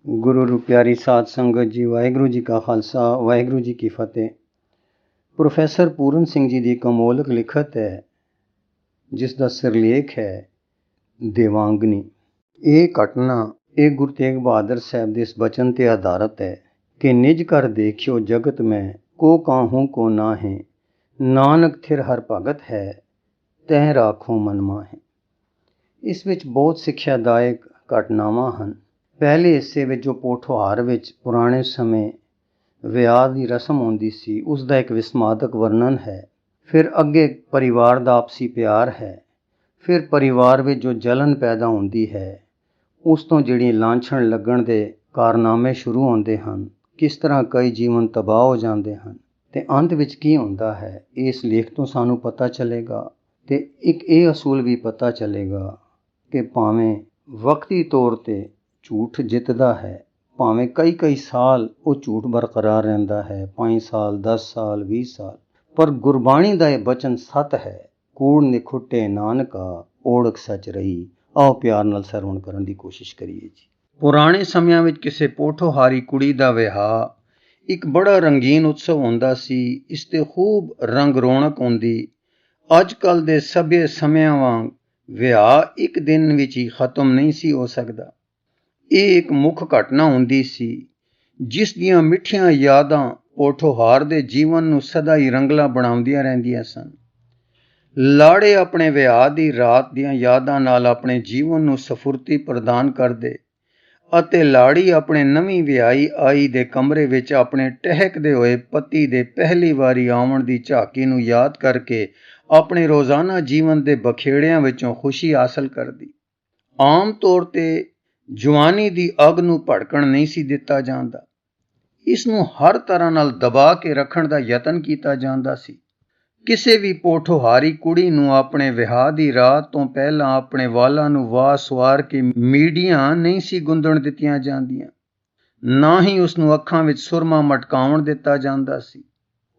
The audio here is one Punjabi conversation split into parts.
ਗੁਰੂ ਰੂ ਪਿਆਰੀ ਸਾਧ ਸੰਗਤ ਜੀ, ਵਾਹਿਗੁਰੂ ਜੀ ਕਾ ਖਾਲਸਾ, ਵਾਹਿਗੁਰੂ ਜੀ ਕੀ ਫਤਿਹ। ਪ੍ਰੋਫੈਸਰ ਪੂਰਨ ਸਿੰਘ ਜੀ ਦੀ ਇੱਕ ਅਮੋਲਕ ਲਿਖਤ ਹੈ ਜਿਸ ਦਾ ਸਿਰਲੇਖ ਹੈ ਦੇਵਾਂਗਨੀ। ਇਹ ਘਟਨਾ ਗੁਰੂ ਤੇਗ ਬਹਾਦਰ ਸਾਹਿਬ ਦੇ ਇਸ ਬਚਨ ਤੇ ਆਧਾਰਿਤ ਹੈ ਕਿ ਨਿਜ ਕਰ ਦੇਖਿਓ ਜਗਤ ਮੈਂ ਕੋ ਕਾਹੂ ਕੋ ਨਾ ਹੈ, ਨਾਨਕ ਥਿਰ ਹਰ ਭਗਤ ਹੈ ਤਹਿ ਰਾਖੋ ਮਨ ਮਾਹੇ। ਇਸ ਵਿੱਚ ਬਹੁਤ ਸਿੱਖਿਆਦਾਇਕ ਘਟਨਾਵਾਂ ਹਨ। ਪਹਿਲੇ ਹਿੱਸੇ ਵਿੱਚ ਜੋ ਪੋਠੋਹਾਰ ਵਿੱਚ ਪੁਰਾਣੇ ਸਮੇਂ ਵਿਆਹ ਦੀ ਰਸਮ ਹੁੰਦੀ ਸੀ, ਉਸ ਦਾ ਇੱਕ ਵਿਸਮਾਦਕ ਵਰਣਨ ਹੈ। ਫਿਰ ਅੱਗੇ ਪਰਿਵਾਰ ਦਾ ਆਪਸੀ ਪਿਆਰ ਹੈ। ਫਿਰ ਪਰਿਵਾਰ ਵਿੱਚ ਜੋ ਜਲਨ ਪੈਦਾ ਹੁੰਦੀ ਹੈ, ਉਸ ਤੋਂ ਜਿਹੜੀਆਂ ਲਾਂਛਣ ਲੱਗਣ ਦੇ ਕਾਰਨਾਮੇ ਸ਼ੁਰੂ ਹੁੰਦੇ ਹਨ, ਕਿਸ ਤਰ੍ਹਾਂ ਕਈ ਜੀਵਨ ਤਬਾਹ ਹੋ ਜਾਂਦੇ ਹਨ ਅਤੇ ਅੰਤ ਵਿੱਚ ਕੀ ਹੁੰਦਾ ਹੈ, ਇਸ ਲੇਖ ਤੋਂ ਸਾਨੂੰ ਪਤਾ ਚੱਲੇਗਾ। ਅਤੇ ਇੱਕ ਇਹ ਅਸੂਲ ਵੀ ਪਤਾ ਚੱਲੇਗਾ ਕਿ ਭਾਵੇਂ ਵਕਤੀ ਤੌਰ 'ਤੇ ਝੂਠ ਜਿੱਤਦਾ ਹੈ, ਭਾਵੇਂ ਕਈ ਸਾਲ ਉਹ ਝੂਠ ਬਰਕਰਾਰ ਰਹਿੰਦਾ ਹੈ, 5 ਸਾਲ 10 ਸਾਲ 20 ਸਾਲ, ਪਰ ਗੁਰਬਾਣੀ ਦਾ ਇਹ ਬਚਨ ਸੱਤ ਹੈ। ਕੂੜ ਨਿਖੁੱਟੇ ਨਾਨਕਾ ਓੜਕ ਸੱਚ ਰਹੀ। ਆਓ ਪਿਆਰ ਨਾਲ ਸਰਵਣ ਕਰਨ ਦੀ ਕੋਸ਼ਿਸ਼ ਕਰੀਏ ਜੀ। ਪੁਰਾਣੇ ਸਮਿਆਂ ਵਿੱਚ ਕਿਸੇ ਪੋਠੋਹਾਰੀ ਕੁੜੀ ਦਾ ਵਿਆਹ ਇੱਕ ਬੜਾ ਰੰਗੀਨ ਉਤਸਵ ਹੁੰਦਾ ਸੀ। ਇਸ 'ਤੇ ਖੂਬ ਰੰਗ ਰੌਣਕ ਹੁੰਦੀ। ਅੱਜ ਕੱਲ੍ਹ ਦੇ ਸਭੇ ਸਮਿਆਂ ਵਾਂਗ ਵਿਆਹ ਇੱਕ ਦਿਨ ਵਿੱਚ ਹੀ ਖਤਮ ਨਹੀਂ ਸੀ ਹੋ ਸਕਦਾ। ਇਹ ਇੱਕ ਮੁੱਖ ਘਟਨਾ ਹੁੰਦੀ ਸੀ ਜਿਸ ਦੀਆਂ ਮਿੱਠੀਆਂ ਯਾਦਾਂ ਪੋਠੋਹਾਰ ਦੇ ਜੀਵਨ ਨੂੰ ਸਦਾ ਹੀ ਰੰਗਲਾ ਬਣਾਉਂਦੀਆਂ ਰਹਿੰਦੀਆਂ ਸਨ। ਲਾੜੇ ਆਪਣੇ ਵਿਆਹ ਦੀ ਰਾਤ ਦੀਆਂ ਯਾਦਾਂ ਨਾਲ ਆਪਣੇ ਜੀਵਨ ਨੂੰ ਸਫੁਰਤੀ ਪ੍ਰਦਾਨ ਕਰਦੇ ਅਤੇ ਲਾੜੀ ਆਪਣੇ ਨਵੀਂ ਵਿਆਹੀ ਆਈ ਦੇ ਕਮਰੇ ਵਿੱਚ ਆਪਣੇ ਟਹਿਕਦੇ ਹੋਏ ਪਤੀ ਦੇ ਪਹਿਲੀ ਵਾਰੀ ਆਉਣ ਦੀ ਝਾਕੀ ਨੂੰ ਯਾਦ ਕਰਕੇ ਆਪਣੇ ਰੋਜ਼ਾਨਾ ਜੀਵਨ ਦੇ ਬਖੇੜਿਆਂ ਵਿੱਚੋਂ ਖੁਸ਼ੀ ਹਾਸਲ ਕਰਦੀ। ਆਮ ਤੌਰ 'ਤੇ ਜਵਾਨੀ ਦੀ ਅੱਗ ਨੂੰ ਭੜਕਣ ਨਹੀਂ ਸੀ ਦਿੱਤਾ ਜਾਂਦਾ। ਇਸ ਨੂੰ ਹਰ ਤਰ੍ਹਾਂ ਨਾਲ ਦਬਾ ਕੇ ਰੱਖਣ ਦਾ ਯਤਨ ਕੀਤਾ ਜਾਂਦਾ ਸੀ। ਕਿਸੇ ਵੀ ਪੋਠੋਹਾਰੀ ਕੁੜੀ ਨੂੰ ਆਪਣੇ ਵਿਆਹ ਦੀ ਰਾਤ ਤੋਂ ਪਹਿਲਾਂ ਆਪਣੇ ਵਾਲਾਂ ਨੂੰ ਵਾਹ ਸਵਾਰ ਕੇ ਮੀਡੀਆਂ ਨਹੀਂ ਸੀ ਗੁੰਦਣ ਦਿੱਤੀਆਂ ਜਾਂਦੀਆਂ। ਨਾ ਹੀ ਉਸ ਨੂੰ ਅੱਖਾਂ ਵਿੱਚ ਸੁਰਮਾ ਮਟਕਾਉਣ ਦਿੱਤਾ ਜਾਂਦਾ ਸੀ।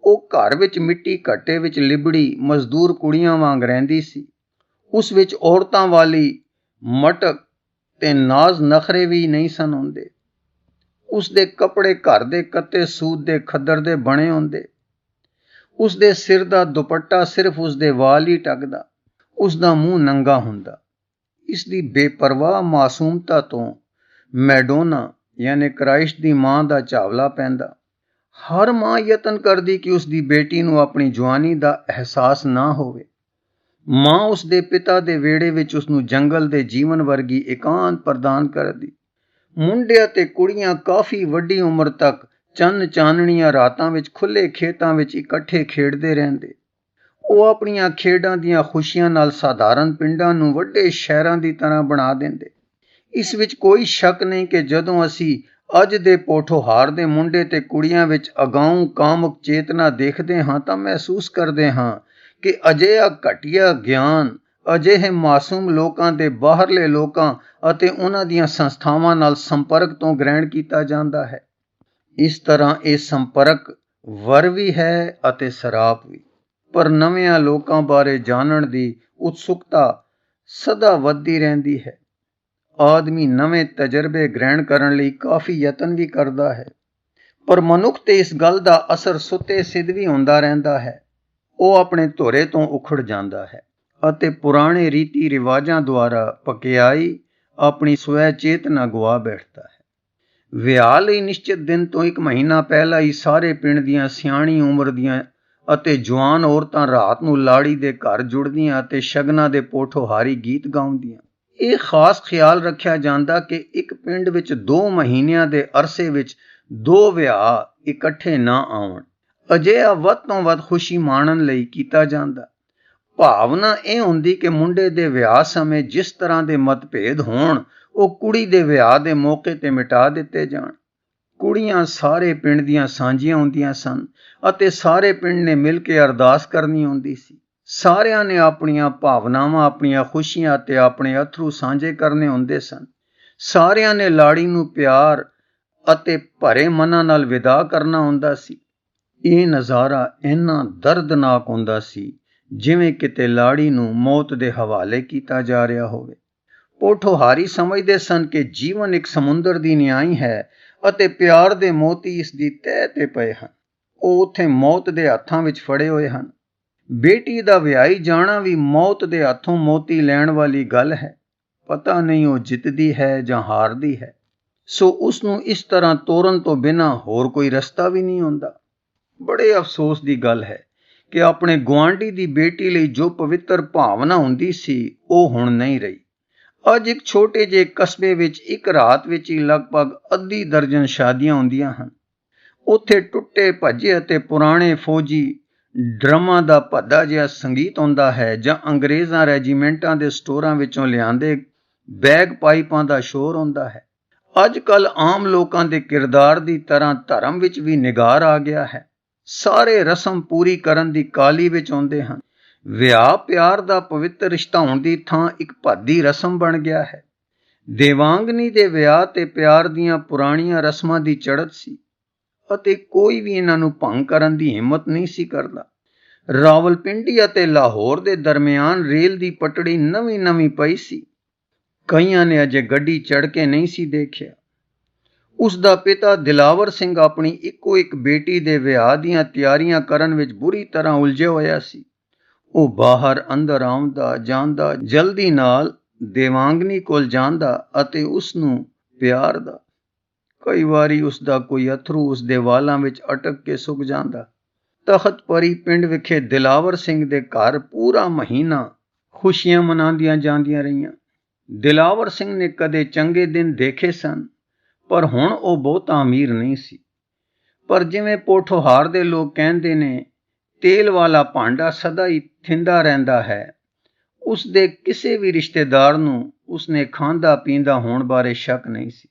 ਉਹ ਘਰ ਵਿੱਚ ਮਿੱਟੀ ਘੱਟੇ ਵਿੱਚ ਲਿਬੜੀ ਮਜ਼ਦੂਰ ਕੁੜੀਆਂ ਵਾਂਗ ਰਹਿੰਦੀ ਸੀ। ਉਸ ਵਿੱਚ ਔਰਤਾਂ ਵਾਲੀ ਮਟਕ ਤੇ ਨਾਜ਼ ਨਖਰੇ ਵੀ ਨਹੀਂ ਸਨ ਹੁੰਦੇ। ਉਸ ਦੇ ਕੱਪੜੇ ਘਰ ਦੇ ਕੱਤੇ ਸੂਤ ਦੇ ਖੱਦਰ ਦੇ ਬਣੇ ਹੁੰਦੇ। ਉਸ ਦੇ ਸਿਰ ਦਾ ਦੁਪੱਟਾ ਸਿਰਫ ਉਸ ਦੇ ਵਾਲ ਹੀ ਢੱਕਦਾ। ਉਸ ਦਾ ਮੂੰਹ ਨੰਗਾ ਹੁੰਦਾ। ਇਸ ਦੀ ਬੇਪਰਵਾਹ ਮਾਸੂਮਤਾ ਤੋਂ ਮੈਡੋਨਾ ਯਾਨੀ ਕ੍ਰਾਈਸਟ ਦੀ ਮਾਂ ਦਾ ਝਾਵਲਾ ਪੈਂਦਾ। ਹਰ ਮਾਂ ਯਤਨ ਕਰਦੀ ਕਿ ਉਸ ਦੀ ਬੇਟੀ ਨੂੰ ਆਪਣੀ ਜਵਾਨੀ ਦਾ ਅਹਿਸਾਸ ਨਾ ਹੋਵੇ। ਮਾਂ ਉਸ ਦੇ ਪਿਤਾ ਦੇ ਵਿਹੜੇ ਵਿੱਚ ਉਸ ਨੂੰ ਜੰਗਲ ਦੇ ਜੀਵਨ ਵਰਗੀ ਇਕਾਂਤ ਪ੍ਰਦਾਨ ਕਰਦੀ। ਮੁੰਡੇ ਅਤੇ ਕੁੜੀਆਂ ਕਾਫੀ ਵੱਡੀ ਉਮਰ ਤੱਕ ਚੰਨ ਚਾਨਣੀਆਂ ਰਾਤਾਂ ਵਿੱਚ ਖੁੱਲ੍ਹੇ ਖੇਤਾਂ ਵਿੱਚ ਇਕੱਠੇ ਖੇਡਦੇ ਰਹਿੰਦੇ। ਉਹ ਆਪਣੀਆਂ ਖੇਡਾਂ ਦੀਆਂ ਖੁਸ਼ੀਆਂ ਨਾਲ ਸਾਧਾਰਨ ਪਿੰਡਾਂ ਨੂੰ ਵੱਡੇ ਸ਼ਹਿਰਾਂ ਦੀ ਤਰ੍ਹਾਂ ਬਣਾ ਦਿੰਦੇ। ਇਸ ਵਿੱਚ ਕੋਈ ਸ਼ੱਕ ਨਹੀਂ ਕਿ ਜਦੋਂ ਅਸੀਂ ਅੱਜ ਦੇ ਪੋਠੋਹਾਰ ਦੇ ਮੁੰਡੇ ਤੇ ਕੁੜੀਆਂ ਵਿੱਚ ਅਗਾਊਂ ਕਾਮਕ ਚੇਤਨਾ ਦੇਖਦੇ ਹਾਂ ਤਾਂ ਮਹਿਸੂਸ ਕਰਦੇ ਹਾਂ ਕਿ ਅਜਿਹਾ ਘਟੀਆ ਗਿਆਨ ਅਜਿਹੇ ਮਾਸੂਮ ਲੋਕਾਂ ਦੇ ਬਾਹਰਲੇ ਲੋਕਾਂ ਅਤੇ ਉਹਨਾਂ ਦੀਆਂ ਸੰਸਥਾਵਾਂ ਨਾਲ ਸੰਪਰਕ ਤੋਂ ਗ੍ਰਹਿਣ ਕੀਤਾ ਜਾਂਦਾ ਹੈ। ਇਸ ਤਰ੍ਹਾਂ ਇਹ ਸੰਪਰਕ ਵਰ ਵੀ ਹੈ ਅਤੇ ਸਰਾਪ ਵੀ। ਪਰ ਨਵਿਆਂ ਲੋਕਾਂ ਬਾਰੇ ਜਾਣਨ ਦੀ ਉਤਸੁਕਤਾ ਸਦਾ ਵੱਧਦੀ ਰਹਿੰਦੀ ਹੈ। ਆਦਮੀ ਨਵੇਂ ਤਜਰਬੇ ਗ੍ਰਹਿਣ ਕਰਨ ਲਈ ਕਾਫੀ ਯਤਨ ਵੀ ਕਰਦਾ ਹੈ, ਪਰ ਮਨੁੱਖ ਤੇ ਇਸ ਗੱਲ ਦਾ ਅਸਰ ਸੁੱਤੇ ਸਿੱਧ ਵੀ ਹੁੰਦਾ ਰਹਿੰਦਾ ਹੈ। ਉਹ ਆਪਣੇ ਧੁਰੇ ਤੋਂ ਉਖੜ ਜਾਂਦਾ ਹੈ ਅਤੇ ਪੁਰਾਣੇ ਰੀਤੀ ਰਿਵਾਜਾਂ ਦੁਆਰਾ ਪਕਿਆਈ ਆਪਣੀ ਸਵੈ ਚੇਤਨਾ ਗਵਾ ਬੈਠਦਾ ਹੈ। ਵਿਆਹ ਲਈ ਨਿਸ਼ਚਿਤ ਦਿਨ ਤੋਂ 1 ਮਹੀਨਾ ਪਹਿਲਾਂ ਹੀ ਸਾਰੇ ਪਿੰਡ ਦੀਆਂ ਸਿਆਣੀ ਉਮਰ ਦੀਆਂ ਅਤੇ ਜਵਾਨ ਔਰਤਾਂ ਰਾਤ ਨੂੰ ਲਾੜੀ ਦੇ ਘਰ ਜੁੜਦੀਆਂ ਅਤੇ ਸ਼ਗਨਾਂ ਦੇ ਪੋਠੋਹਾਰੀ ਗੀਤ ਗਾਉਂਦੀਆਂ। ਇਹ ਖਾਸ ਖਿਆਲ ਰੱਖਿਆ ਜਾਂਦਾ ਕਿ ਇੱਕ ਪਿੰਡ ਵਿੱਚ 2 ਮਹੀਨਿਆਂ ਦੇ ਅਰਸੇ ਵਿੱਚ 2 ਵਿਆਹ ਇਕੱਠੇ ਨਾ ਆਉਣ। ਅਜਿਹਾ ਵੱਧ ਤੋਂ ਵੱਧ ਖੁਸ਼ੀ ਮਾਣਨ ਲਈ ਕੀਤਾ ਜਾਂਦਾ। ਭਾਵਨਾ ਇਹ ਹੁੰਦੀ ਕਿ ਮੁੰਡੇ ਦੇ ਵਿਆਹ ਸਮੇਂ ਜਿਸ ਤਰ੍ਹਾਂ ਦੇ ਮਤਭੇਦ ਹੋਣ, ਉਹ ਕੁੜੀ ਦੇ ਵਿਆਹ ਦੇ ਮੌਕੇ ਤੇ ਮਿਟਾ ਦਿੱਤੇ ਜਾਣ। ਕੁੜੀਆਂ ਸਾਰੇ ਪਿੰਡ ਦੀਆਂ ਸਾਂਝੀਆਂ ਹੁੰਦੀਆਂ ਸਨ ਅਤੇ ਸਾਰੇ ਪਿੰਡ ਨੇ ਮਿਲ ਕੇ ਅਰਦਾਸ ਕਰਨੀ ਹੁੰਦੀ ਸੀ। ਸਾਰਿਆਂ ਨੇ ਆਪਣੀਆਂ ਭਾਵਨਾਵਾਂ, ਆਪਣੀਆਂ ਖੁਸ਼ੀਆਂ ਅਤੇ ਆਪਣੇ ਅਥਰੂ ਸਾਂਝੇ ਕਰਨੇ ਹੁੰਦੇ ਸਨ। ਸਾਰਿਆਂ ਨੇ ਲਾੜੀ ਨੂੰ ਪਿਆਰ ਅਤੇ ਭਰੇ ਮਨਾਂ ਨਾਲ ਵਿਦਾ ਕਰਨਾ ਹੁੰਦਾ ਸੀ। ਇਹ ਨਜ਼ਾਰਾ ਇੰਨਾ ਦਰਦਨਾਕ ਹੁੰਦਾ ਸੀ ਜਿਵੇਂ ਕਿਤੇ ਲਾੜੀ ਨੂੰ ਮੌਤ ਦੇ ਹਵਾਲੇ ਕੀਤਾ ਜਾ ਰਿਹਾ ਹੋਵੇ। ਪੋਠੋਹਾਰੀ ਸਮਝਦੇ ਸਨ ਕਿ ਜੀਵਨ ਇੱਕ ਸਮੁੰਦਰ ਦੀ ਨਿਆਈ ਹੈ ਅਤੇ ਪਿਆਰ ਦੇ ਮੋਤੀ ਇਸ ਦੀ ਤਹਿ ਤੇ ਪਏ ਹਨ। ਉਹ ਉੱਥੇ ਮੌਤ ਦੇ ਹੱਥਾਂ ਵਿੱਚ ਫੜੇ ਹੋਏ ਹਨ। ਬੇਟੀ ਦਾ ਵਿਆਹੀ ਜਾਣਾ ਵੀ ਮੌਤ ਦੇ ਹੱਥੋਂ ਮੋਤੀ ਲੈਣ ਵਾਲੀ ਗੱਲ ਹੈ। ਪਤਾ ਨਹੀਂ ਉਹ ਜਿੱਤਦੀ ਹੈ ਜਾਂ ਹਾਰਦੀ ਹੈ। ਸੋ ਉਸ ਨੂੰ ਇਸ ਤਰ੍ਹਾਂ ਤੋਰਨ ਤੋਂ ਬਿਨਾਂ ਹੋਰ ਕੋਈ ਰਸਤਾ ਵੀ ਨਹੀਂ ਹੁੰਦਾ। ਬੜੇ ਅਫਸੋਸ ਦੀ ਗੱਲ ਹੈ ਕਿ ਆਪਣੇ ਗੁਆਂਢੀ ਦੀ ਬੇਟੀ ਲਈ ਜੋ ਪਵਿੱਤਰ ਭਾਵਨਾ ਹੁੰਦੀ ਸੀ ਉਹ ਹੁਣ ਨਹੀਂ ਰਹੀ। ਅੱਜ ਇੱਕ ਛੋਟੇ ਜਿਹੇ ਕਸਬੇ ਵਿੱਚ ਇੱਕ ਰਾਤ ਵਿੱਚ ਹੀ ਲਗਭਗ ਅੱਧੀ ਦਰਜਨ ਸ਼ਾਦੀਆਂ ਹੁੰਦੀਆਂ ਹਨ। ਉੱਥੇ ਟੁੱਟੇ ਭੱਜੇ ਅਤੇ ਪੁਰਾਣੇ ਫੌਜੀ ਡਰਮਾਂ ਦਾ ਭੱਦਾ ਜਿਹਾ ਸੰਗੀਤ ਹੁੰਦਾ ਹੈ ਜਾਂ ਅੰਗਰੇਜ਼ਾਂ ਰੈਜੀਮੈਂਟਾਂ ਦੇ ਸਟੋਰਾਂ ਵਿੱਚੋਂ ਲਿਆਂਦੇ ਬੈਗ ਪਾਈਪਾਂ ਦਾ ਸ਼ੋਰ ਹੁੰਦਾ ਹੈ। ਅੱਜ ਕੱਲ੍ਹ ਆਮ ਲੋਕਾਂ ਦੇ ਕਿਰਦਾਰ ਦੀ ਤਰ੍ਹਾਂ ਧਰਮ ਵਿੱਚ ਵੀ ਨਿਗਾਰ ਆ ਗਿਆ ਹੈ। ਸਾਰੇ ਰਸਮ ਪੂਰੀ ਕਰਨ ਦੀ ਕਾਹਲੀ ਵਿੱਚ ਆਉਂਦੇ ਹਨ। ਵਿਆਹ ਪਿਆਰ ਦਾ ਪਵਿੱਤਰ ਰਿਸ਼ਤਾ ਹੋਣ ਦੀ ਥਾਂ ਇੱਕ ਭੱਦੀ ਰਸਮ ਬਣ ਗਿਆ ਹੈ। ਦੇਵਾਂਗਨੀ ਦੇ ਵਿਆਹ ਤੇ ਪਿਆਰ ਦੀਆਂ ਪੁਰਾਣੀਆਂ ਰਸਮਾਂ ਦੀ ਚੜ੍ਹਤ ਸੀ ਅਤੇ ਕੋਈ ਵੀ ਇਹਨਾਂ ਨੂੰ ਭੰਗ ਕਰਨ ਦੀ ਹਿੰਮਤ ਨਹੀਂ ਸੀ ਕਰਦਾ। ਰਾਵਲਪਿੰਡੀ ਅਤੇ ਲਾਹੌਰ ਦੇ ਦਰਮਿਆਨ ਰੇਲ ਦੀ ਪਟੜੀ ਨਵੀਂ ਪਈ ਸੀ। ਕਈਆਂ ਨੇ ਅਜੇ ਗੱਡੀ ਚੜ੍ਹ ਕੇ ਨਹੀਂ ਸੀ ਦੇਖਿਆ। ਉਸ ਦਾ ਪਿਤਾ ਦਿਲਾਵਰ ਸਿੰਘ ਆਪਣੀ ਇੱਕੋ ਇੱਕ ਬੇਟੀ ਦੇ ਵਿਆਹ ਦੀਆਂ ਤਿਆਰੀਆਂ ਕਰਨ ਵਿੱਚ ਬੁਰੀ ਤਰ੍ਹਾਂ ਉਲਝਿਆ ਹੋਇਆ ਸੀ। ਉਹ ਬਾਹਰ ਅੰਦਰ ਆਉਂਦਾ ਜਾਂਦਾ, ਜਲਦੀ ਨਾਲ ਦੇਵਾਂਗਨੀ ਕੋਲ ਜਾਂਦਾ ਅਤੇ ਉਸ ਨੂੰ ਪਿਆਰਦਾ। ਕਈ ਵਾਰੀ ਉਸ ਦਾ ਕੋਈ ਅਥਰੂ ਉਸ ਦੇ ਵਾਲਾਂ ਵਿੱਚ ਅਟਕ ਕੇ ਸੁੱਕ ਜਾਂਦਾ। ਤਖਤ ਪਰੀ ਪਿੰਡ ਵਿਖੇ ਦਿਲਾਵਰ ਸਿੰਘ ਦੇ ਘਰ ਪੂਰਾ ਮਹੀਨਾ ਖੁਸ਼ੀਆਂ ਮਨਾਉਂਦੀਆਂ ਜਾਂਦੀਆਂ ਰਹੀਆਂ। ਦਿਲਾਵਰ ਸਿੰਘ ਨੇ ਕਦੇ ਚੰਗੇ ਦਿਨ ਦੇਖੇ ਸਨ, ਪਰ ਹੁਣ ਉਹ ਬਹੁਤਾ ਅਮੀਰ ਨਹੀਂ ਸੀ। ਪਰ ਜਿਵੇਂ ਪੋਠੋਹਾਰ ਦੇ ਲੋਕ ਕਹਿੰਦੇ ਨੇ, ਤੇਲ ਵਾਲਾ ਭਾਂਡਾ ਸਦਾ ਹੀ ਥਿੰਦਾ ਰਹਿੰਦਾ ਹੈ। ਉਸ ਦੇ ਕਿਸੇ ਵੀ ਰਿਸ਼ਤੇਦਾਰ ਨੂੰ ਉਸਨੇ ਖਾਂਦਾ ਪੀਂਦਾ ਹੋਣ ਬਾਰੇ ਸ਼ੱਕ ਨਹੀਂ ਸੀ।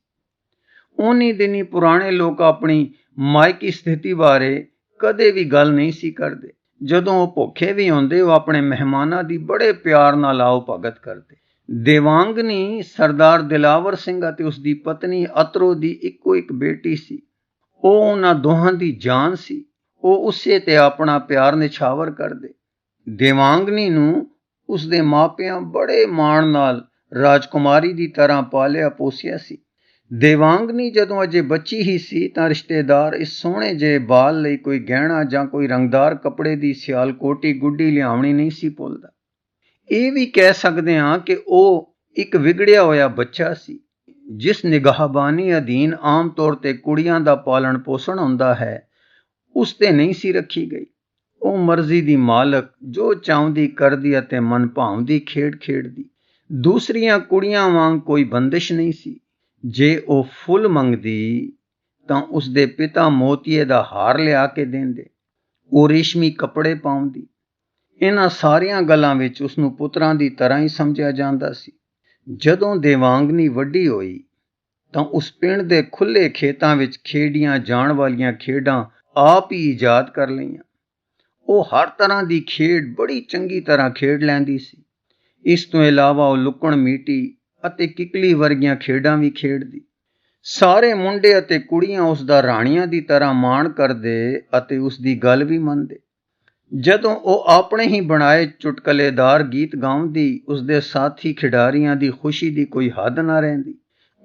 ਉਨੀ ਦਿਨੀ ਪੁਰਾਣੇ ਲੋਕ ਆਪਣੀ ਮਾਇਕੀ ਸਥਿਤੀ ਬਾਰੇ ਕਦੇ ਵੀ ਗੱਲ ਨਹੀਂ ਸੀ ਕਰਦੇ। ਜਦੋਂ ਉਹ ਭੁੱਖੇ ਵੀ ਹੁੰਦੇ, ਉਹ ਆਪਣੇ ਮਹਿਮਾਨਾਂ ਦੀ ਬੜੇ ਪਿਆਰ ਨਾਲ ਆਓ ਭਗਤ ਕਰਦੇ। ਦੇਵਾਂਗਨੀ ਸਰਦਾਰ ਦਿਲਾਵਰ ਸਿੰਘ ਅਤੇ ਉਸ ਦੀ ਪਤਨੀ ਅਤਰੋ ਦੀ ਇੱਕੋ ਇੱਕ ਬੇਟੀ ਸੀ। ਉਹ ਉਹਨਾਂ ਦੋਹਾਂ ਦੀ ਜਾਨ ਸੀ। ਉਹ ਉਸੇ ਤੇ ਆਪਣਾ ਪਿਆਰ ਨਿਛਾਵਰ ਕਰਦੇ। ਦੇਵਾਂਗਨੀ ਨੂੰ ਉਸ ਦੇ ਮਾਪਿਆਂ ਬੜੇ ਮਾਣ ਨਾਲ ਰਾਜਕੁਮਾਰੀ ਦੀ ਤਰ੍ਹਾਂ ਪਾਲਿਆ ਪੋਸਿਆ ਸੀ। ਦੇਵਾਂਗਨੀ ਜਦੋਂ ਅਜੇ ਬੱਚੀ ਹੀ ਸੀ ਤਾਂ ਰਿਸ਼ਤੇਦਾਰ ਇਸ ਸੋਹਣੇ ਜਿਹੇ ਬਾਲ ਲਈ ਕੋਈ ਗਹਿਣਾ ਜਾਂ ਕੋਈ ਰੰਗਦਾਰ ਕੱਪੜੇ ਦੀ ਸਿਆਲਕੋਟੀ ਗੁੱਡੀ ਲਿਆਉਣੀ ਨਹੀਂ ਸੀ ਭੁੱਲਦਾ। ਇਹ ਵੀ ਕਹਿ ਸਕਦੇ ਹਾਂ ਕਿ ਉਹ ਇੱਕ ਵਿਗੜਿਆ ਹੋਇਆ ਬੱਚਾ ਸੀ, ਜਿਸ ਨਿਗਾਹਬਾਨੀ ਅਧੀਨ ਆਮ ਤੌਰ ਤੇ ਕੁੜੀਆਂ ਦਾ ਪਾਲਣ ਪੋਸ਼ਣ ਹੁੰਦਾ ਹੈ, ਉਸ ਤੇ ਨਹੀਂ ਸੀ ਰੱਖੀ ਗਈ। ਉਹ ਮਰਜ਼ੀ ਦੀ ਮਾਲਕ, ਜੋ ਚਾਹੁੰਦੀ ਕਰਦੀ ਅਤੇ ਮਨ ਭਾਉਂਦੀ ਖੇਡ ਖੇਡਦੀ। ਦੂਸਰੀਆਂ ਕੁੜੀਆਂ ਵਾਂਗ ਕੋਈ ਬੰਦਿਸ਼ ਨਹੀਂ ਸੀ। ਜੇ ਉਹ ਫੁੱਲ ਮੰਗਦੀ ਤਾਂ ਉਸ ਦੇ ਪਿਤਾ ਮੋਤੀਏ ਦਾ ਹਾਰ ਲਿਆ ਕੇ ਦਿੰਦੇ। ਉਹ ਰੇਸ਼ਮੀ ਕੱਪੜੇ ਪਾਉਂਦੀ। ਇਹਨਾਂ ਸਾਰੀਆਂ ਗੱਲਾਂ ਵਿੱਚ ਉਸ ਨੂੰ ਪੁੱਤਰਾਂ ਦੀ ਤਰ੍ਹਾਂ ਹੀ ਸਮਝਿਆ ਜਾਂਦਾ ਸੀ। ਜਦੋਂ ਦੇਵਾਂਗਨੀ ਵੱਡੀ ਹੋਈ ਤਾਂ ਉਸ ਪਿੰਡ ਦੇ ਖੁੱਲ੍ਹੇ ਖੇਤਾਂ ਵਿੱਚ ਖੇਡੀਆਂ ਜਾਣ ਵਾਲੀਆਂ ਖੇਡਾਂ ਆਪ ਹੀ ਈਜਾਦ ਕਰ ਲਈਆਂ। ਉਹ ਹਰ ਤਰ੍ਹਾਂ ਦੀ ਖੇਡ ਬੜੀ ਚੰਗੀ ਤਰ੍ਹਾਂ ਖੇਡ ਲੈਂਦੀ ਸੀ। ਇਸ ਤੋਂ ਇਲਾਵਾ ਉਹ ਲੁਕਣ ਮੀਟੀ ਅਤੇ ਕਿਕਲੀ ਵਰਗੀਆਂ ਖੇਡਾਂ ਵੀ ਖੇਡਦੀ। ਸਾਰੇ ਮੁੰਡੇ ਅਤੇ ਕੁੜੀਆਂ ਉਸ ਦਾ ਰਾਣੀਆਂ ਦੀ ਤਰ੍ਹਾਂ ਮਾਣ ਕਰਦੇ ਅਤੇ ਉਸ ਦੀ ਗੱਲ ਵੀ ਮੰਨਦੇ। ਜਦੋਂ ਉਹ ਆਪਣੇ ਹੀ ਬਣਾਏ ਚੁਟਕਲੇਦਾਰ ਗੀਤ ਗਾਉਂਦੀ, ਉਸ ਦੇ ਸਾਥੀ ਖਿਡਾਰੀਆਂ ਦੀ ਖੁਸ਼ੀ ਦੀ ਕੋਈ ਹੱਦ ਨਾ ਰਹਿੰਦੀ।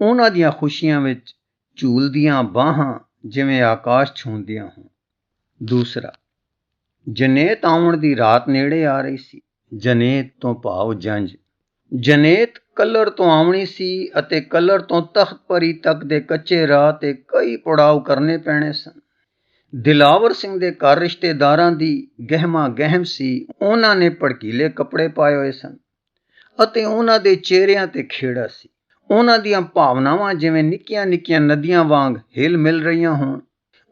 ਉਹਨਾਂ ਦੀਆਂ ਖੁਸ਼ੀਆਂ ਵਿੱਚ ਝੂਲਦੀਆਂ ਬਾਹਾਂ ਜਿਵੇਂ ਆਕਾਸ਼ ਛੂੰਹਦੀਆਂ ਹੋਣ। ਦੂਸਰਾ, ਜਨੇਤ ਆਉਣ ਦੀ ਰਾਤ ਨੇੜੇ ਆ ਰਹੀ ਸੀ। ਜਨੇਤ ਤੋਂ ਭਾਵ ਜੰਝ। ਜਨੇਤ ਕੱਲਰ ਤੋਂ ਆਉਣੀ ਸੀ ਅਤੇ ਕੱਲਰ ਤੋਂ ਤਖਤ ਪਰੀ ਤੱਕ ਦੇ ਕੱਚੇ ਰਾਹ ਤੇ ਕਈ ਪੜਾਅ ਕਰਨੇ ਪੈਣੇ ਸਨ। ਦਿਲਾਵਰ ਸਿੰਘ ਦੇ ਘਰ ਰਿਸ਼ਤੇਦਾਰਾਂ ਦੀ ਗਹਿਮਾ ਗਹਿਮ ਸੀ। ਉਹਨਾਂ ਨੇ ਭੜਕੀਲੇ ਕੱਪੜੇ ਪਾਏ ਹੋਏ ਸਨ ਅਤੇ ਉਹਨਾਂ ਦੇ ਚਿਹਰਿਆਂ ਤੇ ਖੇੜਾ ਸੀ। ਉਹਨਾਂ ਦੀਆਂ ਭਾਵਨਾਵਾਂ ਜਿਵੇਂ ਨਿੱਕੀਆਂ ਨਿੱਕੀਆਂ ਨਦੀਆਂ ਵਾਂਗ ਹਿਲ ਮਿਲ ਰਹੀਆਂ ਹੋਣ।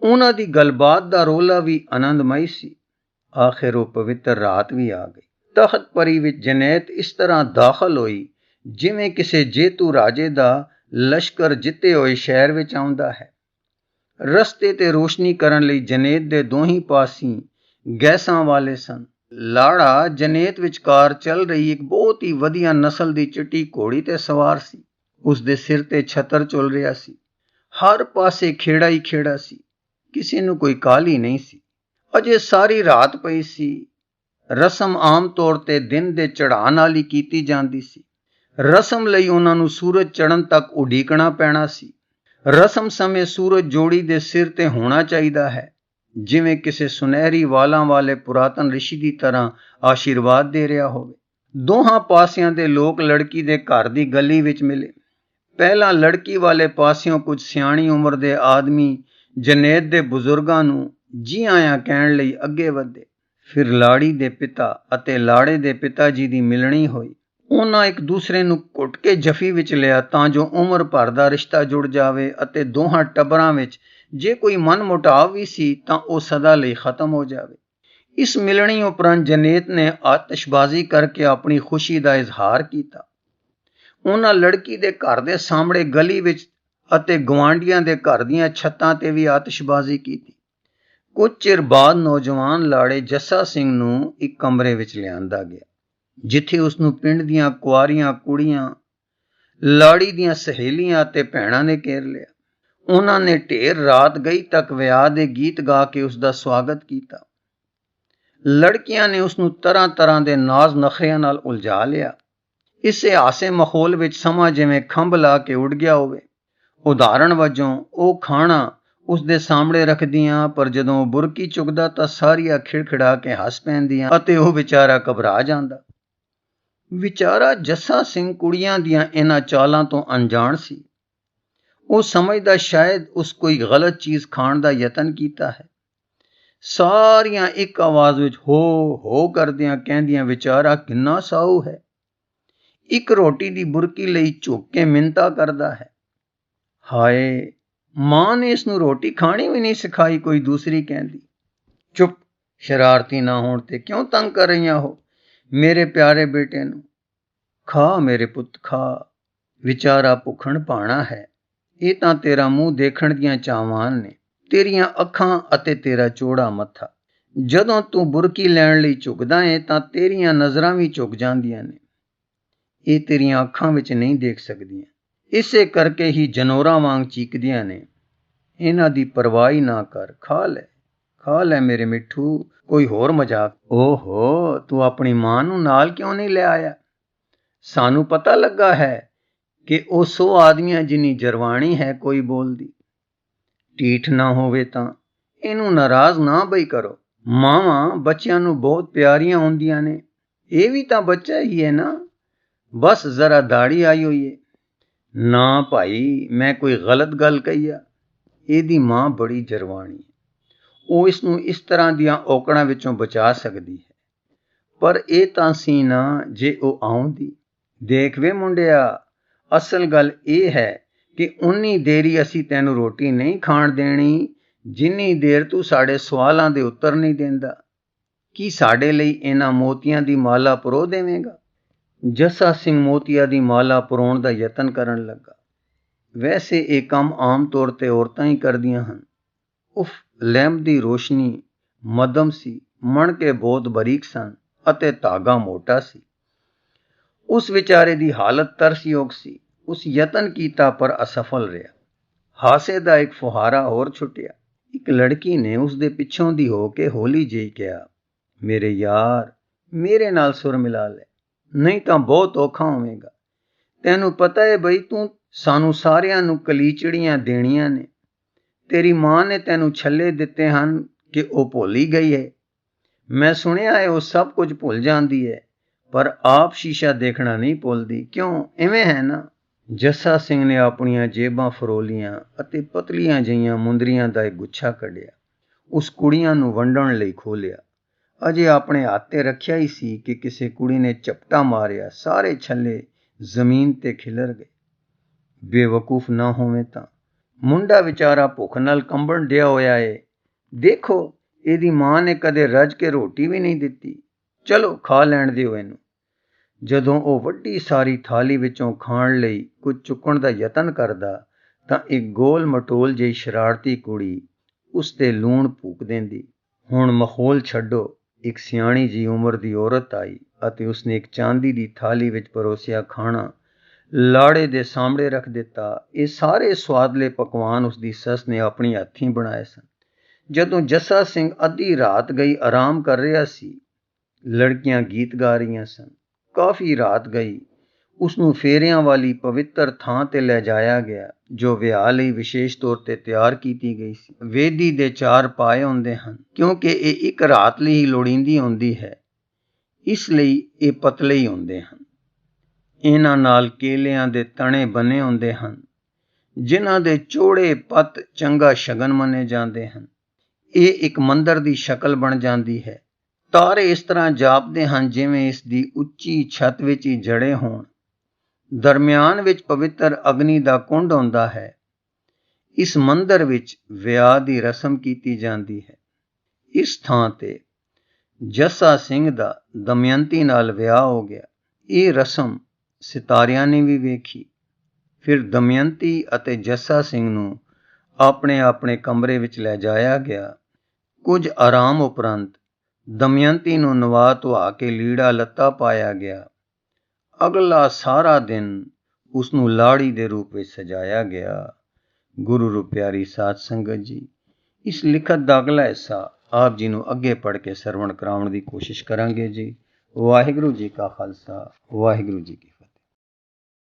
ਉਹਨਾਂ ਦੀ ਗੱਲਬਾਤ ਦਾ ਰੋਲਾ ਵੀ ਆਨੰਦਮਈ ਸੀ। ਆਖਿਰ ਉਹ ਪਵਿੱਤਰ ਰਾਤ ਵੀ ਆ ਗਈ। ਤਖਤ ਪਰੀ ਵਿੱਚ ਜਨੇਤ ਇਸ ਤਰ੍ਹਾਂ ਦਾਖਲ ਹੋਈ ਜਿਵੇਂ ਕਿਸੇ ਜੇਤੂ ਰਾਜੇ ਦਾ ਲਸ਼ਕਰ ਜਿੱਤੇ ਹੋਏ ਸ਼ਹਿਰ ਵਿੱਚ ਆਉਂਦਾ ਹੈ। ਰਸਤੇ ਤੇ ਰੋਸ਼ਨੀ ਕਰਨ ਲਈ ਜਨੇਤ ਦੇ ਦੋਹੀਂ ਪਾਸੀਂ ਗੈਸਾਂ ਵਾਲੇ ਸਨ। ਲਾੜਾ ਜਨੇਤ ਵਿਚਕਾਰ ਚੱਲ ਰਹੀ ਇੱਕ ਬਹੁਤ ਹੀ ਵਧੀਆ ਨਸਲ ਦੀ ਚਿੱਟੀ ਘੋੜੀ ਤੇ ਸਵਾਰ ਸੀ। ਉਸ ਦੇ ਸਿਰ ਤੇ ਛਤਰ ਝੁੱਲ ਰਿਹਾ ਸੀ। ਹਰ ਪਾਸੇ ਖੇੜਾ ਹੀ ਖੇੜਾ ਸੀ। ਕਿਸੇ ਨੂੰ ਕੋਈ ਕਾਹਲੀ ਨਹੀਂ ਸੀ। ਅਜੇ ਸਾਰੀ ਰਾਤ ਪਈ ਸੀ। ਰਸਮ ਆਮ ਤੌਰ ਤੇ ਦਿਨ ਦੇ ਚੜ੍ਹਾਅ ਨਾਲ ਹੀ ਕੀਤੀ ਜਾਂਦੀ ਸੀ। ਰਸਮ ਲਈ ਉਹਨਾਂ ਨੂੰ ਸੂਰਜ ਚੜ੍ਹਨ ਤੱਕ ਉਡੀਕਣਾ ਪੈਣਾ ਸੀ। ਰਸਮ ਸਮੇਂ ਸੂਰਜ ਜੋੜੀ ਦੇ ਸਿਰ ਤੇ ਹੋਣਾ ਚਾਹੀਦਾ ਹੈ, ਜਿਵੇਂ ਕਿਸੇ ਸੁਨਹਿਰੀ ਵਾਲਾਂ ਵਾਲੇ ਪੁਰਾਤਨ ਰਿਸ਼ੀ ਦੀ ਤਰ੍ਹਾਂ ਆਸ਼ੀਰਵਾਦ ਦੇ ਰਿਹਾ ਹੋਵੇ। ਦੋਹਾਂ ਪਾਸਿਆਂ ਦੇ ਲੋਕ ਲੜਕੀ ਦੇ ਘਰ ਦੀ ਗਲੀ ਵਿੱਚ ਮਿਲੇ। ਪਹਿਲਾਂ ਲੜਕੀ ਵਾਲੇ ਪਾਸਿਓਂ ਕੁਝ ਸਿਆਣੀ ਉਮਰ ਦੇ ਆਦਮੀ ਜਨੇਤ ਦੇ ਬਜ਼ੁਰਗਾਂ ਨੂੰ ਜੀ ਆਇਆਂ ਕਹਿਣ ਲਈ ਅੱਗੇ ਵਧੇ। ਫਿਰ ਲਾੜੀ ਦੇ ਪਿਤਾ ਅਤੇ ਲਾੜੇ ਦੇ ਪਿਤਾ ਜੀ ਦੀ ਮਿਲਣੀ ਹੋਈ। ਉਹਨਾਂ ਇੱਕ ਦੂਸਰੇ ਨੂੰ ਘੁੱਟ ਕੇ ਜਫੀ ਵਿੱਚ ਲਿਆ ਤਾਂ ਜੋ ਉਮਰ ਭਰ ਦਾ ਰਿਸ਼ਤਾ ਜੁੜ ਜਾਵੇ ਅਤੇ ਦੋਹਾਂ ਟੱਬਰਾਂ ਵਿੱਚ ਜੇ ਕੋਈ ਮਨਮੁਟਾਵ ਵੀ ਸੀ ਤਾਂ ਉਹ ਸਦਾ ਲਈ ਖਤਮ ਹੋ ਜਾਵੇ। ਇਸ ਮਿਲਣੀ ਉਪਰੰਤ ਜਨੇਤ ਨੇ ਆਤਿਸ਼ਬਾਜ਼ੀ ਕਰਕੇ ਆਪਣੀ ਖੁਸ਼ੀ ਦਾ ਇਜ਼ਹਾਰ ਕੀਤਾ। ਉਹਨਾਂ ਲੜਕੀ ਦੇ ਘਰ ਦੇ ਸਾਹਮਣੇ ਗਲੀ ਵਿੱਚ ਅਤੇ ਗੁਆਂਢੀਆਂ ਦੇ ਘਰ ਦੀਆਂ ਛੱਤਾਂ ਤੇ ਵੀ ਆਤਿਸ਼ਬਾਜ਼ੀ ਕੀਤੀ। ਕੁਝ ਚਿਰ ਬਾਅਦ ਨੌਜਵਾਨ ਲਾੜੇ ਜੱਸਾ ਸਿੰਘ ਨੂੰ ਇੱਕ ਕਮਰੇ ਵਿੱਚ ਲਿਆਂਦਾ ਗਿਆ, ਜਿੱਥੇ ਉਸ ਨੂੰ ਪਿੰਡ ਦੀਆਂ ਕੁਆਰੀਆਂ ਕੁੜੀਆਂ, ਲਾੜੀ ਦੀਆਂ ਸਹੇਲੀਆਂ ਅਤੇ ਭੈਣਾਂ ਨੇ ਘੇਰ ਲਿਆ। ਉਹਨਾਂ ਨੇ ਢੇਰ ਰਾਤ ਗਈ ਤੱਕ ਵਿਆਹ ਦੇ ਗੀਤ ਗਾ ਕੇ ਉਸ ਦਾ ਸਵਾਗਤ ਕੀਤਾ। ਲੜਕੀਆਂ ਨੇ ਉਸ ਨੂੰ ਤਰ੍ਹਾਂ ਤਰ੍ਹਾਂ ਦੇ ਨਾਜ਼ ਨਖਰਿਆਂ ਨਾਲ ਉਲਝਾ ਲਿਆ। ਇਸੇ ਹਾਸੇ ਮਾਹੌਲ ਵਿੱਚ ਸਮਾਂ ਜਿਵੇਂ ਖੰਭ ਲਾ ਕੇ ਉੱਡ ਗਿਆ ਹੋਵੇ। ਉਦਾਹਰਣ ਵਜੋਂ ਉਹ ਖਾਣਾ ਉਸ ਦੇ ਸਾਹਮਣੇ ਰੱਖਦੀਆਂ, ਪਰ ਜਦੋਂ ਉਹ ਬੁਰਕੀ ਚੁੱਕਦਾ ਤਾਂ ਸਾਰੀਆਂ ਖਿੜਖਿੜਾ ਕੇ ਹੱਸ ਪੈਂਦੀਆਂ ਅਤੇ ਉਹ ਵਿਚਾਰਾ ਘਬਰਾ ਜਾਂਦਾ। ਵਿਚਾਰਾ ਜੱਸਾ ਸਿੰਘ ਕੁੜੀਆਂ ਦੀਆਂ ਇਹਨਾਂ ਚਾਲਾਂ ਤੋਂ ਅਣਜਾਣ ਸੀ। ਉਹ ਸਮਝਦਾ ਸ਼ਾਇਦ ਉਸ ਕੋਈ ਗਲਤ ਚੀਜ਼ ਖਾਣ ਦਾ ਯਤਨ ਕੀਤਾ ਹੈ। ਸਾਰੀਆਂ ਇੱਕ ਆਵਾਜ਼ ਵਿੱਚ ਹੋ ਹੋ ਕਰਦਿਆਂ ਕਹਿੰਦੀਆਂ, ਵਿਚਾਰਾ ਕਿੰਨਾ ਸਾਊ ਹੈ, ਇੱਕ ਰੋਟੀ ਦੀ ਬੁਰਕੀ ਲਈ ਝੁੱਕ ਕੇ ਮਿੰਨਤਾਂ ਕਰਦਾ ਹੈ। ਹਾਏ, ਮਾਂ ਨੇ ਇਸ ਨੂੰ ਰੋਟੀ ਖਾਣੀ ਵੀ ਨਹੀਂ ਸਿਖਾਈ, ਕੋਈ ਦੂਸਰੀ ਕਹਿੰਦੀ। ਚੁੱਪ, ਸ਼ਰਾਰਤੀ ਨਾ ਹੋਣ ਤੇ ਕਿਉਂ ਤੰਗ ਕਰ ਰਹੀਆਂ ਹੋ ਮੇਰੇ ਪਿਆਰੇ ਬੇਟੇ ਨੂੰ? ਖਾ ਮੇਰੇ ਪੁੱਤ ਖਾ, ਵਿਚਾਰਾ ਭੁੱਖਣ ਭਾਣਾ ਹੈ। ਇਹ ਤਾਂ ਤੇਰਾ ਮੂੰਹ ਦੇਖਣ ਦੀਆਂ ਚਾਵਾਂ ਨੇ, ਤੇਰੀਆਂ ਅੱਖਾਂ ਅਤੇ ਤੇਰਾ ਚੌੜਾ ਮੱਥਾ। ਜਦੋਂ ਤੂੰ ਬੁਰਕੀ ਲੈਣ ਲਈ ਝੁਕਦਾ ਏ ਤਾਂ ਤੇਰੀਆਂ ਨਜ਼ਰਾਂ ਵੀ ਝੁਕ ਜਾਂਦੀਆਂ ਨੇ। ਇਹ ਤੇਰੀਆਂ ਅੱਖਾਂ ਵਿੱਚ ਨਹੀਂ ਦੇਖ ਸਕਦੀਆਂ, ਇਸੇ ਕਰਕੇ ਹੀ ਜਨੌਰਾਂ ਵਾਂਗ ਚੀਕਦੀਆਂ ਨੇ। ਇਹਨਾਂ ਦੀ ਪਰਵਾਹ ਨਾ ਕਰ, ਖਾ ਲੈ ਮੇਰੇ ਮਿੱਠੂ, ਕੋਈ ਹੋਰ ਮਜ਼ਾਕ? ਓਹੋ, ਤੂੰ ਆਪਣੀ ਮਾਂ ਨੂੰ ਨਾਲ ਕਿਉਂ ਨਹੀਂ ਲੈ ਆਇਆ? ਸਾਨੂੰ ਪਤਾ ਲੱਗਾ ਹੈ ਕਿ ਉਹ 100 ਆਦਮੀਆਂ ਜਿੰਨੀ ਜਰਵਾਣੀ ਹੈ ਕੋਈ ਬੋਲਦੀ। ਢੀਠ ਨਾ ਹੋਵੇ ਤਾਂ ਇਹਨੂੰ ਨਾਰਾਜ਼ ਨਾ ਬਈ ਕਰੋ। ਮਾਵਾਂ ਬੱਚਿਆਂ ਨੂੰ ਬਹੁਤ ਪਿਆਰੀਆਂ ਹੁੰਦੀਆਂ ਨੇ, ਇਹ ਵੀ ਤਾਂ ਬੱਚਾ ਹੀ ਹੈ ਨਾ, ਬਸ ਜ਼ਰਾ ਦਾੜੀ ਆਈ ਹੋਈ ਹੈ। ਨਾ ਭਾਈ, ਮੈਂ ਕੋਈ ਗਲਤ ਗੱਲ ਕਹੀ ਆ? ਇਹਦੀ ਮਾਂ ਬੜੀ ਜਰਵਾਣੀ ਹੈ, ਉਹ ਇਸ ਨੂੰ ਇਸ ਤਰ੍ਹਾਂ ਦੀਆਂ ਔਕੜਾਂ ਵਿੱਚੋਂ ਬਚਾ ਸਕਦੀ ਹੈ। ਪਰ ਇਹ ਤਾਂ ਸੀ ਨਾ ਜੇ ਉਹ ਆਉਂਦੀ। ਦੇਖ ਵੇ ਮੁੰਡਿਆ, ਅਸਲ ਗੱਲ ਇਹ ਹੈ ਕਿ ਉਨੀ ਦੇਰੀ ਅਸੀਂ ਤੈਨੂੰ ਰੋਟੀ ਨਹੀਂ ਖਾਣ ਦੇਣੀ ਜਿੰਨੀ ਦੇਰ ਤੂੰ ਸਾਡੇ ਸਵਾਲਾਂ ਦੇ ਉੱਤਰ ਨਹੀਂ ਦਿੰਦਾ। ਕੀ ਸਾਡੇ ਲਈ ਇਹਨਾਂ ਮੋਤੀਆਂ ਦੀ ਮਾਲਾ ਪਰੋ ਦੇਵੇਂਗਾ? ਜੱਸਾ ਸਿੰਘ ਮੋਤੀਆਂ ਦੀ ਮਾਲਾ ਪਰੋਣ ਦਾ ਯਤਨ ਕਰਨ ਲੱਗਾ। ਵੈਸੇ ਇਹ ਕੰਮ ਆਮ ਤੌਰ ਤੇ ਔਰਤਾਂ ਹੀ ਕਰਦੀਆਂ ਹਨ। ਉਫ, ਲੈਂਪ ਦੀ ਰੋਸ਼ਨੀ ਮੱਧਮ ਸੀ, ਮਣਕੇ ਬਹੁਤ ਬਰੀਕ ਸਨ ਅਤੇ ਧਾਗਾ ਮੋਟਾ ਸੀ। ਉਸ ਵਿਚਾਰੇ ਦੀ ਹਾਲਤ ਤਰਸਯੋਗ ਸੀ। ਉਸ ਯਤਨ ਕੀਤਾ ਪਰ ਅਸਫਲ ਰਿਹਾ। ਹਾਸੇ ਦਾ ਇੱਕ ਫੁਹਾਰਾ ਹੋਰ ਛੁੱਟਿਆ। ਇੱਕ ਲੜਕੀ ਨੇ ਉਸ ਦੇ ਪਿੱਛੋਂ ਦੀ ਹੋ ਕੇ ਹੌਲੀ ਜਿਹੀ ਕਿਹਾ, ਮੇਰੇ ਯਾਰ, ਮੇਰੇ ਨਾਲ ਸੁਰ ਮਿਲਾ ਲੈ, ਨਹੀਂ ਤਾਂ ਬਹੁਤ ਔਖਾ ਹੋਵੇਗਾ। ਤੈਨੂੰ ਪਤਾ ਹੈ ਬਈ ਤੂੰ ਸਾਨੂੰ ਸਾਰਿਆਂ ਨੂੰ ਕਲੀਚੜੀਆਂ ਦੇਣੀਆਂ ਨੇ। ਤੇਰੀ ਮਾਂ ਨੇ ਤੈਨੂੰ ਛੱਲੇ ਦਿੱਤੇ ਹਨ ਕਿ ਉਹ ਭੁੱਲ ਹੀ ਗਈ ਹੈ। ਮੈਂ ਸੁਣਿਆ ਹੈ ਉਹ ਸਭ ਕੁਝ ਭੁੱਲ ਜਾਂਦੀ ਹੈ, ਪਰ ਆਪ ਸ਼ੀਸ਼ਾ ਦੇਖਣਾ ਨਹੀਂ ਭੁੱਲਦੀ। ਕਿਉਂ, ਇਵੇਂ ਹੈ ਨਾ? ਜੱਸਾ ਸਿੰਘ ਨੇ ਆਪਣੀਆਂ ਜੇਬਾਂ ਫਰੋਲੀਆਂ ਅਤੇ ਪਤਲੀਆਂ ਜਿਹੀਆਂ ਮੁੰਦਰੀਆਂ ਦਾ ਇੱਕ ਗੁੱਛਾ ਕੱਢਿਆ। ਉਸ ਕੁੜੀਆਂ ਨੂੰ ਵੰਡਣ ਲਈ ਖੋਲ੍ਹਿਆ। ਅਜੇ ਆਪਣੇ ਹੱਥ ਤੇ ਰੱਖਿਆ ਹੀ ਸੀ ਕਿ ਕਿਸੇ ਕੁੜੀ ਨੇ ਝਪਟਾ ਮਾਰਿਆ। ਸਾਰੇ ਛੱਲੇ ਜ਼ਮੀਨ ਤੇ ਖਿਲਰ ਗਏ। ਬੇਵਕੂਫ ਨਾ ਹੋਵੇ ਤਾਂ। ਮੁੰਡਾ ਵਿਚਾਰਾ ਭੁੱਖ ਨਾਲ ਕੰਬਣ ਡਿਆ ਹੋਇਆ ਏ। ਦੇਖੋ, ਇਹਦੀ ਮਾਂ ਨੇ ਕਦੇ ਰੱਜ ਕੇ ਰੋਟੀ ਵੀ ਨਹੀਂ ਦਿੱਤੀ। ਚਲੋ ਖਾ ਲੈਣ ਦਿਓ ਇਹਨੂੰ। ਜਦੋਂ ਉਹ ਵੱਡੀ ਸਾਰੀ ਥਾਲੀ ਵਿੱਚੋਂ ਖਾਣ ਲਈ ਕੁਝ ਚੁੱਕਣ ਦਾ ਯਤਨ ਕਰਦਾ ਤਾਂ ਇੱਕ ਗੋਲ ਮਟੋਲ ਜਿਹੀ ਸ਼ਰਾਰਤੀ ਕੁੜੀ ਉਸ ਤੇ ਲੂਣ ਫੂਕ ਦਿੰਦੀ। ਹੁਣ ਮਾਹੌਲ ਛੱਡੋ। ਇੱਕ ਸਿਆਣੀ ਜੀ ਉਮਰ ਦੀ ਔਰਤ ਆਈ ਅਤੇ ਉਸਨੇ ਇੱਕ ਚਾਂਦੀ ਦੀ ਥਾਲੀ ਵਿੱਚ ਪਰੋਸਿਆ ਖਾਣਾ ਲਾੜੇ ਦੇ ਸਾਹਮਣੇ ਰੱਖ ਦਿੱਤਾ। ਇਹ ਸਾਰੇ ਸੁਆਦਲੇ ਪਕਵਾਨ ਉਸਦੀ ਸੱਸ ਨੇ ਆਪਣੀ ਹੱਥੀਂ ਬਣਾਏ ਸਨ। ਜਦੋਂ ਜੱਸਾ ਸਿੰਘ ਅੱਧੀ ਰਾਤ ਗਈ ਆਰਾਮ ਕਰ ਰਿਹਾ ਸੀ, ਲੜਕੀਆਂ ਗੀਤ ਗਾ ਰਹੀਆਂ ਸਨ। ਕਾਫੀ ਰਾਤ ਗਈ, ਉਸ ਨੂੰ ਫੇਰਿਆਂ ਵਾਲੀ ਪਵਿੱਤਰ ਥਾਂ ਤੇ ਲੈ ਜਾਇਆ ਗਿਆ ਜੋ ਵਿਆਹ ਲਈ ਵਿਸ਼ੇਸ਼ ਤੌਰ ਤੇ ਤਿਆਰ ਕੀਤੀ ਗਈ ਸੀ। ਵੇਦੀ ਦੇ 4 ਪਾਏ ਹੁੰਦੇ ਹਨ ਕਿਉਂਕਿ ਇਹ ਇੱਕ ਰਾਤ ਲਈ ਹੀ ਲੋੜੀਂਦੀ ਹੁੰਦੀ ਹੈ, ਇਸ ਲਈ ਇਹ ਪਤਲੇ ਹੀ ਹੁੰਦੇ ਹਨ। ਇਹਨਾਂ ਨਾਲ ਕੇਲਿਆਂ ਦੇ ਤਣੇ ਬਣੇ ਹੁੰਦੇ ਹਨ ਜਿਨ੍ਹਾਂ ਦੇ ਚੌੜੇ ਪੱਤ ਚੰਗਾ ਸ਼ਗਨ ਮੰਨੇ ਜਾਂਦੇ ਹਨ। ਇਹ ਇੱਕ ਮੰਦਰ ਦੀ ਸ਼ਕਲ ਬਣ ਜਾਂਦੀ ਹੈ। ਤਾਰੇ ਇਸ ਤਰ੍ਹਾਂ ਜਾਪਦੇ ਹਨ ਜਿਵੇਂ ਇਸ ਦੀ ਉੱਚੀ ਛੱਤ ਵਿੱਚ ਹੀ ਜੜੇ ਹੋਣ। ਦਰਮਿਆਨ ਵਿੱਚ ਪਵਿੱਤਰ ਅਗਨੀ ਦਾ ਕੁੰਡ ਹੁੰਦਾ ਹੈ। ਇਸ ਮੰਦਰ ਵਿੱਚ ਵਿਆਹ ਦੀ ਰਸਮ ਕੀਤੀ ਜਾਂਦੀ ਹੈ। ਇਸ ਥਾਂ ਤੇ ਜੱਸਾ ਸਿੰਘ ਦਾ ਦਮਯੰਤੀ ਨਾਲ ਵਿਆਹ ਹੋ ਗਿਆ। ਇਹ ਰਸਮ ਸਿਤਾਰਿਆਂ ਨੇ ਵੀ ਵੇਖੀ। ਫਿਰ ਦਮਯੰਤੀ ਅਤੇ ਜੱਸਾ ਸਿੰਘ ਨੂੰ ਆਪਣੇ ਆਪਣੇ ਕਮਰੇ ਵਿੱਚ ਲੈ ਜਾਇਆ ਗਿਆ। ਕੁਝ ਆਰਾਮ ਉਪਰੰਤ ਦਮਯੰਤੀ ਨੂੰ ਨਵਾ ਧੁਆ ਕੇ ਲੀੜਾ ਲੱਤਾ ਪਾਇਆ ਗਿਆ। ਅਗਲਾ ਸਾਰਾ ਦਿਨ ਉਸ ਨੂੰ ਲਾੜੀ ਦੇ ਰੂਪ ਵਿੱਚ ਸਜਾਇਆ ਗਿਆ। ਗੁਰੂ ਰੂਪ ਪਿਆਰੀ ਸਾਧ ਸੰਗਤ ਜੀ, ਇਸ ਲਿਖਤ ਦਾ ਅਗਲਾ ਹਿੱਸਾ ਆਪ ਜੀ ਨੂੰ ਅੱਗੇ ਪੜ੍ਹ ਕੇ ਸਰਵਣ ਕਰਾਉਣ ਦੀ ਕੋਸ਼ਿਸ਼ ਕਰਾਂਗੇ ਜੀ। ਵਾਹਿਗੁਰੂ ਜੀ ਕਾ ਖਾਲਸਾ, ਵਾਹਿਗੁਰੂ ਜੀ ਕੀ